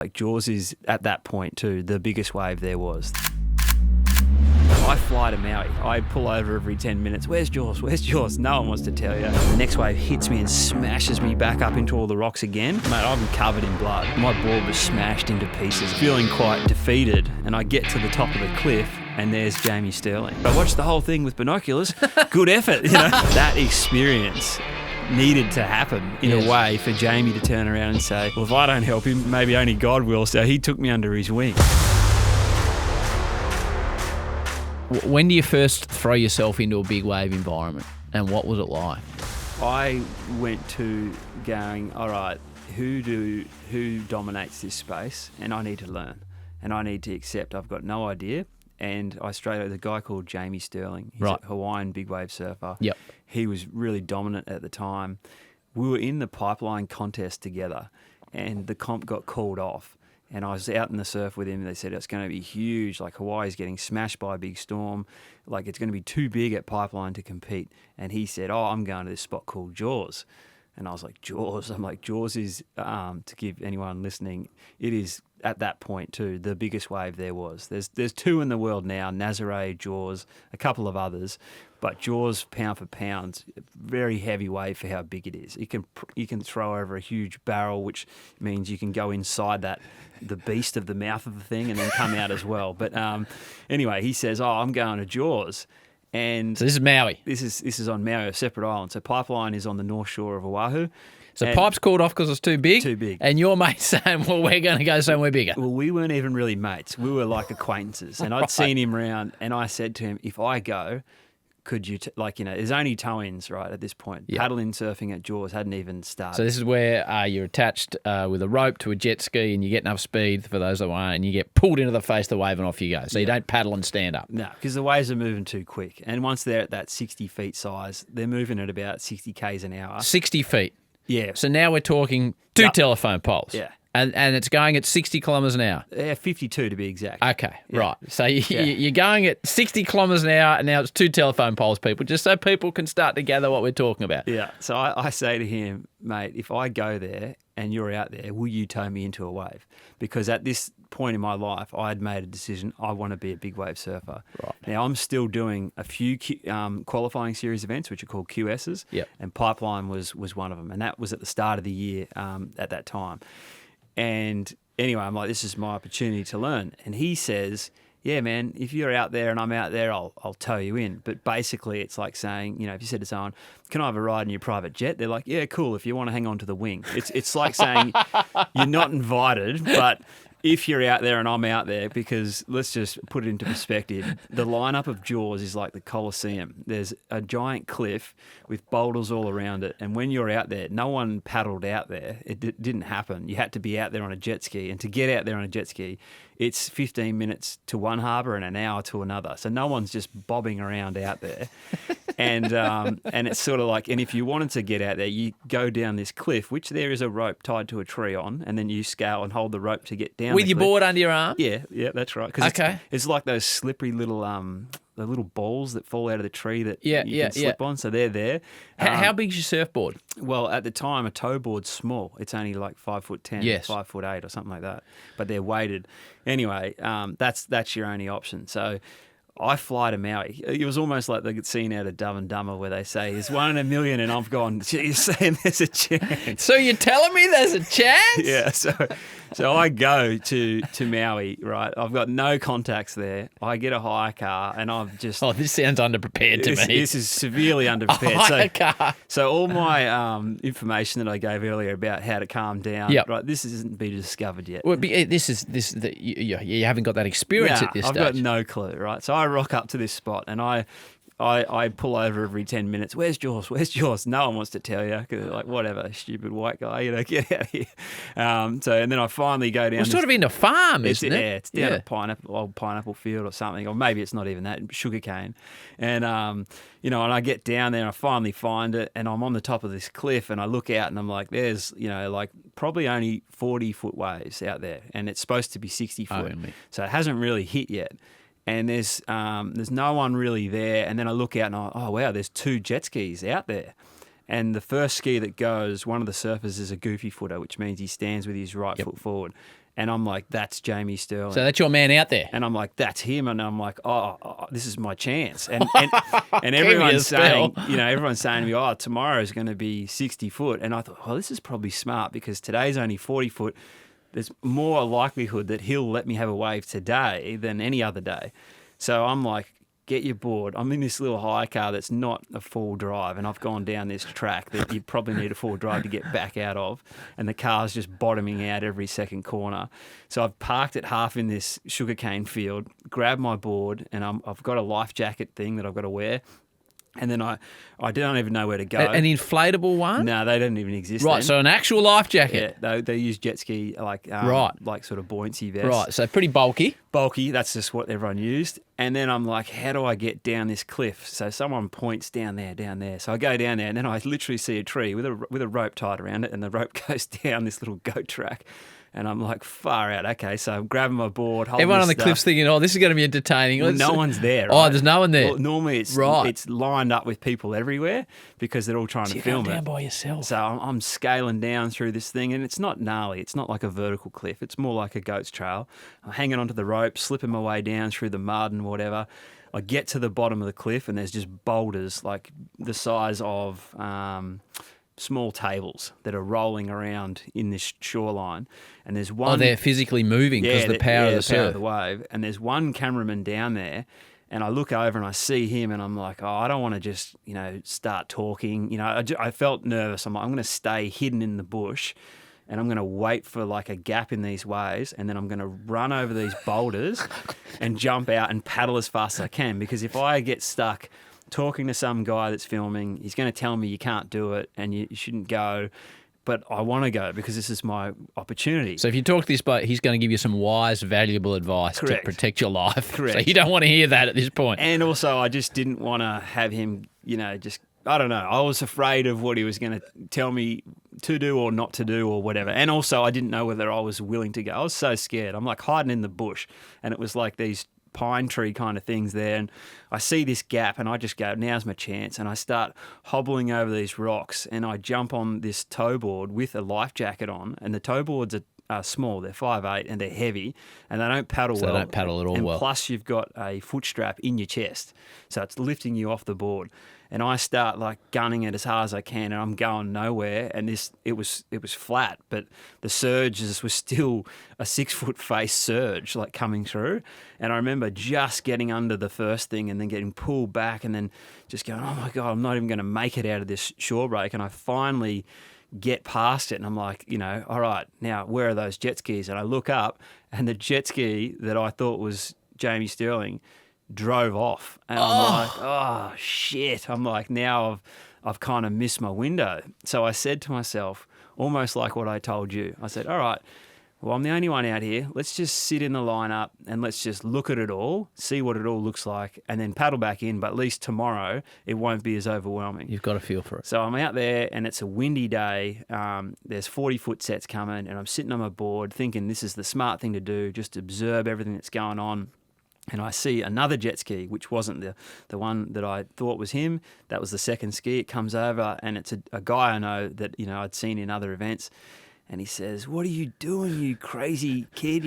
Like Jaws is, at that point too, the biggest wave there was. I fly to Maui. I pull over every 10 minutes. Where's Jaws? Where's Jaws? No one wants to tell you. The next wave hits me and smashes me back up into all the rocks again. Mate, I'm covered in blood. My board was smashed into pieces. Feeling quite defeated. And I get to the top of the cliff and there's Jamie Sterling. I watched the whole thing with binoculars. Good effort, you know. That experience needed to happen in a way for Jamie to turn around and say, well, if I don't help him, maybe only God will. So he took me under his wing. When do you first throw yourself into a big wave environment, and what was it like? I went to going, all right, who dominates this space, and I need to learn, and I need to accept I've got no idea. And I straight out, the guy called Jamie Sterling, he's a Hawaiian big wave surfer. Yep. He was really dominant at the time. We were in the pipeline contest together, and the comp got called off. And I was out in the surf with him. They said it's going to be huge. Like Hawaii's getting smashed by a big storm. Like it's going to be too big at Pipeline to compete. And he said, "Oh, I'm going to this spot called Jaws." And I was like, "Jaws." I'm like, "Jaws is to give anyone listening. It is at that point too the biggest wave there was. There's two in the world now: Nazare, Jaws, a couple of others." But Jaws, pound for pound, very heavy wave for how big it is. You can throw over a huge barrel, which means you can go inside the beast of the mouth of the thing and then come out as well. But anyway, he says, "Oh, I'm going to Jaws." And so this is Maui. This is on Maui, a separate island. So Pipeline is on the north shore of Oahu. So Pipe's called off because it's too big? Too big. And your mate's saying, well, we're going to go somewhere bigger. Well, we weren't even really mates. We were like acquaintances. And I'd seen him around, and I said to him, if I go, could you, there's only tow-ins, right, at this point. Yep. Paddle-in surfing at Jaws hadn't even started. So this is where you're attached with a rope to a jet ski and you get enough speed, for those that want, and you get pulled into the face of the wave and off you go. So you don't paddle and stand up. No, because the waves are moving too quick. And once they're at that 60 feet size, they're moving at about 60 k's an hour. 60 feet? Yeah. So now we're talking two telephone poles. Yeah. And it's going at 60 kilometres an hour. Yeah, 52 to be exact. Okay, right. So you're going at 60 kilometres an hour, and now it's two telephone poles, people, just so people can start to gather what we're talking about. Yeah. So I say to him, mate, if I go there and you're out there, will you tow me into a wave? Because at this point in my life, I had made a decision. I want to be a big wave surfer. Right. Now, I'm still doing a few qualifying series events, which are called QSs. Yep. And Pipeline was one of them. And that was at the start of the year at that time. And anyway, I'm like, this is my opportunity to learn. And he says, yeah, man, if you're out there and I'm out there, I'll tow you in. But basically it's like saying, if you said to someone, can I have a ride in your private jet? They're like, yeah, cool, if you want to hang on to the wing. It's like saying you're not invited, but if you're out there and I'm out there, because let's just put it into perspective, the lineup of Jaws is like the Colosseum. There's a giant cliff with boulders all around it, and when you're out there, no one paddled out there. It didn't happen. You had to be out there on a jet ski, and to get out there on a jet ski, it's 15 minutes to one harbour and an hour to another. So no one's just bobbing around out there. And it's sort of like, and if you wanted to get out there, you go down this cliff, which there is a rope tied to a tree on, and then you scale and hold the rope to get down. With your board under your arm? Yeah, that's right. It's like those slippery little the little balls that fall out of the tree that you can slip on. So they're there. How big's your surfboard? Well, at the time, a tow board's small. It's only like 5'10", yes. 5'8", or something like that. But they're weighted. Anyway, that's your only option. So I fly to Maui. It was almost like the scene out of Dumb and Dumber where they say, it's 1 in a million, and I've gone, you're saying there's a chance. So you're telling me there's a chance? Yeah, so I go to Maui, right? I've got no contacts there. I get a hire car, and I've just... Oh, this sounds underprepared to me. This is severely underprepared. Hire car. So all my information that I gave earlier about how to calm down, right? This isn't been discovered yet. Well, you haven't got that experience at this stage. I've got no clue, right? So I rock up to this spot, and I pull over every 10 minutes. Where's Jaws? Where's Jaws? No one wants to tell you, because they're like, whatever, stupid white guy, get out of here. And then I finally go down. It's sort of in a farm, isn't it? Yeah, it's down a old pineapple field or something, or maybe it's not even that, sugarcane. And and I get down there and I finally find it, and I'm on the top of this cliff, and I look out and I'm like, there's like probably only 40-foot waves out there, and it's supposed to be 60 foot, so it hasn't really hit yet. And there's no one really there. And then I look out and oh wow, there's 2 jet skis out there. And the first ski that goes, one of the surfers is a goofy footer, which means he stands with his right foot forward. And I'm like, that's Jamie Sterling. So that's your man out there. And I'm like, that's him. And I'm like, this is my chance. And everyone's saying, everyone's saying to me, tomorrow's going to be 60 foot. And I thought, this is probably smart because today's only 40 foot. There's more likelihood that he'll let me have a wave today than any other day. So I'm like, get your board. I'm in this little hire car that's not a full drive, and I've gone down this track that you probably need a full drive to get back out of, and the car's just bottoming out every second corner. So I've parked it half in this sugarcane field, grabbed my board, and I've got a life jacket thing that I've got to wear. And then I don't even know where to go. An inflatable one? No, they didn't even exist. Right, then. so an actual life jacket. Yeah, they use jet ski like sort of buoyancy vests. Right, so pretty bulky. Bulky, that's just what everyone used. And then I'm like, how do I get down this cliff? So someone points down there. So I go down there, and then I literally see a tree with a rope tied around it, and the rope goes down this little goat track. And I'm like, far out. Okay, so I'm grabbing my board. Everyone on the cliff's thinking, this is going to be entertaining. Well, no one's there. Right? Oh, there's no one there. Well, normally it's lined up with people everywhere because they're all trying to film down it. by yourself. So I'm scaling down through this thing, and it's not gnarly. It's not like a vertical cliff. It's more like a goat's trail. I'm hanging onto the rope, slipping my way down through the mud and whatever. I get to the bottom of the cliff, and there's just boulders like the size of small tables that are rolling around in this shoreline. And there's one... they're physically moving because the power of the surf. Power of the wave. And there's one cameraman down there, and I look over and I see him, and I'm like, I don't want to just, start talking. I felt nervous. I'm like, I'm going to stay hidden in the bush, and I'm going to wait for like a gap in these waves, and then I'm going to run over these boulders and jump out and paddle as fast as I can, because if I get stuck talking to some guy that's filming, he's going to tell me you can't do it and you shouldn't go, but I want to go because this is my opportunity. So if you talk to this bloke, he's going to give you some wise, valuable advice to protect your life. Correct. So you don't want to hear that at this point. And also, I just didn't want to have him, I don't know. I was afraid of what he was going to tell me to do or not to do or whatever. And also, I didn't know whether I was willing to go. I was so scared. I'm like hiding in the bush, and it was like these pine tree kind of things there, and I see this gap, and I just go, now's my chance, and I start hobbling over these rocks, and I jump on this tow board with a life jacket on, and the tow boards are small, they're 5'8", and they're heavy, and they don't paddle well. They don't paddle at all well. Plus you've got a foot strap in your chest, so it's lifting you off the board. And I start like gunning it as hard as I can, and I'm going nowhere. And it was flat, but the surges was still a 6 foot face surge like coming through. And I remember just getting under the first thing and then getting pulled back, and then just going, oh my God, I'm not even going to make it out of this shore break. And I finally get past it, and I'm like, all right, now where are those jet skis? And I look up, and the jet ski that I thought was Jamie Sterling drove off, and I'm like, oh shit. I'm like, now I've kind of missed my window. So I said to myself, almost like what I told you, I said, all right, well, I'm the only one out here. Let's just sit in the lineup and let's just look at it all, see what it all looks like, and then paddle back in. But at least tomorrow it won't be as overwhelming. You've got a feel for it. So I'm out there, and it's a windy day. There's 40-foot sets coming, and I'm sitting on my board thinking this is the smart thing to do, just observe everything that's going on. And I see another jet ski, which wasn't the one that I thought was him. That was the second ski. It comes over, and it's a guy I know that I'd seen in other events. And he says, "What are you doing, you crazy kid?"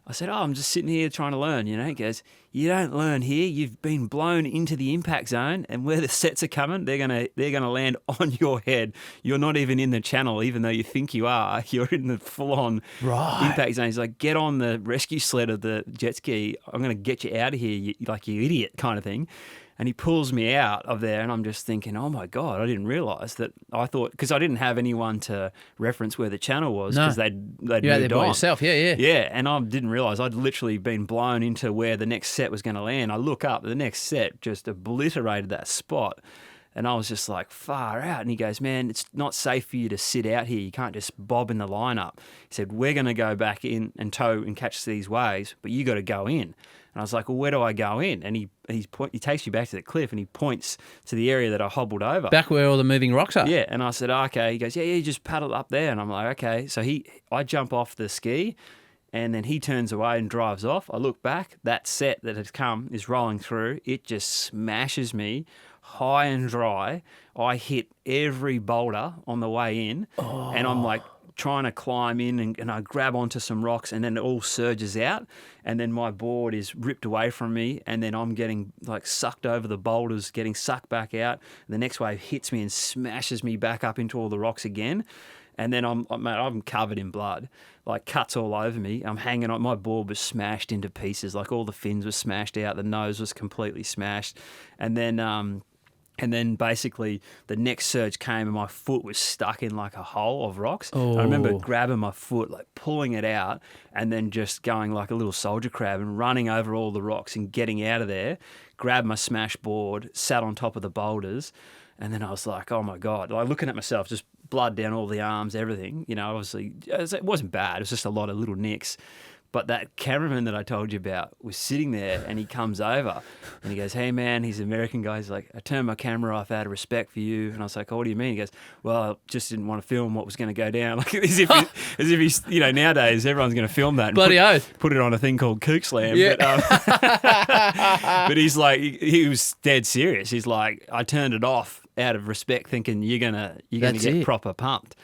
I said, "Oh, I'm just sitting here trying to learn." He goes, "You don't learn here. You've been blown into the impact zone, and where the sets are coming, they're gonna land on your head. You're not even in the channel, even though you think you are. You're in the full-on impact zone." He's like, "Get on the rescue sled of the jet ski. I'm gonna get you out of here, you idiot," kind of thing. And he pulls me out of there, and I'm just thinking, oh my God, I didn't realise that. I thought, because I didn't have anyone to reference where the channel was, because they'd moved on. You're out there by yourself, yeah. Yeah, and I didn't realise I'd literally been blown into where the next set was going to land. I look up, the next set just obliterated that spot. And I was just like, far out. And he goes, "Man, it's not safe for you to sit out here. You can't just bob in the lineup." He said, "We're going to go back in and tow and catch these waves, but you got to go in." And I was like, "Well, where do I go in?" And he takes me back to the cliff, and he points to the area that I hobbled over. Back where all the moving rocks are? Yeah. And I said, "Okay." He goes, yeah, just paddle up there. And I'm like, okay. So I jump off the ski, and then he turns away and drives off. I look back. That set that has come is rolling through. It just smashes me high and dry. I hit every boulder on the way in, and I'm like trying to climb in and I grab onto some rocks and then it all surges out and then my board is ripped away from me and then I'm getting like sucked over the boulders, getting sucked back out. The next wave hits me and smashes me back up into all the rocks again. And then I'm covered in blood, like cuts all over me. I'm hanging on. My board was smashed into pieces, like all the fins were smashed out. The nose was completely smashed. And then basically the next surge came and my foot was stuck in like a hole of rocks. Oh. I remember grabbing my foot, like pulling it out and then just going like a little soldier crab and running over all the rocks and getting out of there, grabbed my smash board, sat on top of the boulders. And then I was like, oh my God, like looking at myself, just blood down all the arms, everything. You know, obviously it wasn't bad. It was just a lot of little nicks. But that cameraman that I told you about was sitting there and he comes over and he goes, hey, man, he's an American guy. He's like, I turned my camera off out of respect for you. And I was like, oh, what do you mean? He goes, well, I just didn't want to film what was going to go down. Like as if he's, you know, nowadays everyone's going to film that and Bloody oath. Put it on a thing called Kook Slam. Yeah. But he's like, he was dead serious. He's like, I turned it off out of respect thinking you're gonna get proper pumped.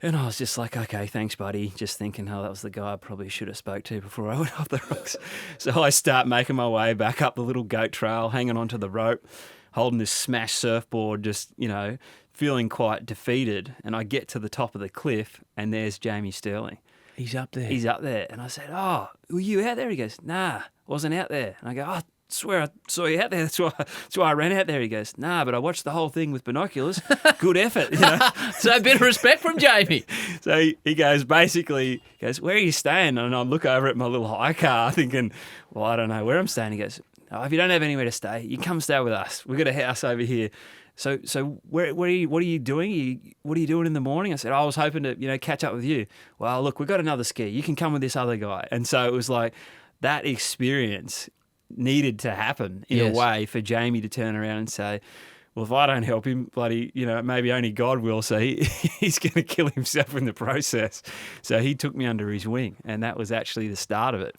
And I was just like, okay, thanks, buddy. Just thinking, oh, that was the guy I probably should have spoke to before I went off the rocks. So I start making my way back up the little goat trail, hanging onto the rope, holding this smashed surfboard, just, you know, feeling quite defeated. And I get to the top of the cliff and there's Jamie Sterling. He's up there. He's up there. And I said, oh, were you out there? He goes, nah, wasn't out there. And I go, oh, I swear I saw you out there. That's why I ran out there. He goes, nah, but I watched the whole thing with binoculars. Good effort. You know? So a bit of respect from Jamie. So he goes, basically, where are you staying? And I look over at my little hire car thinking, well, I don't know where I'm staying. He goes, oh, if you don't have anywhere to stay, you can come stay with us. We've got a house over here. So where are you, what are you doing? What are you doing in the morning? I said, I was hoping to, you know, catch up with you. Well, look, we've got another ski. You can come with this other guy. And so it was like that experience needed to happen in a way for Jamie to turn around and say, well, if I don't help him, bloody, you know, maybe only God will. So he's going to kill himself in the process. So he took me under his wing, and that was actually the start of it.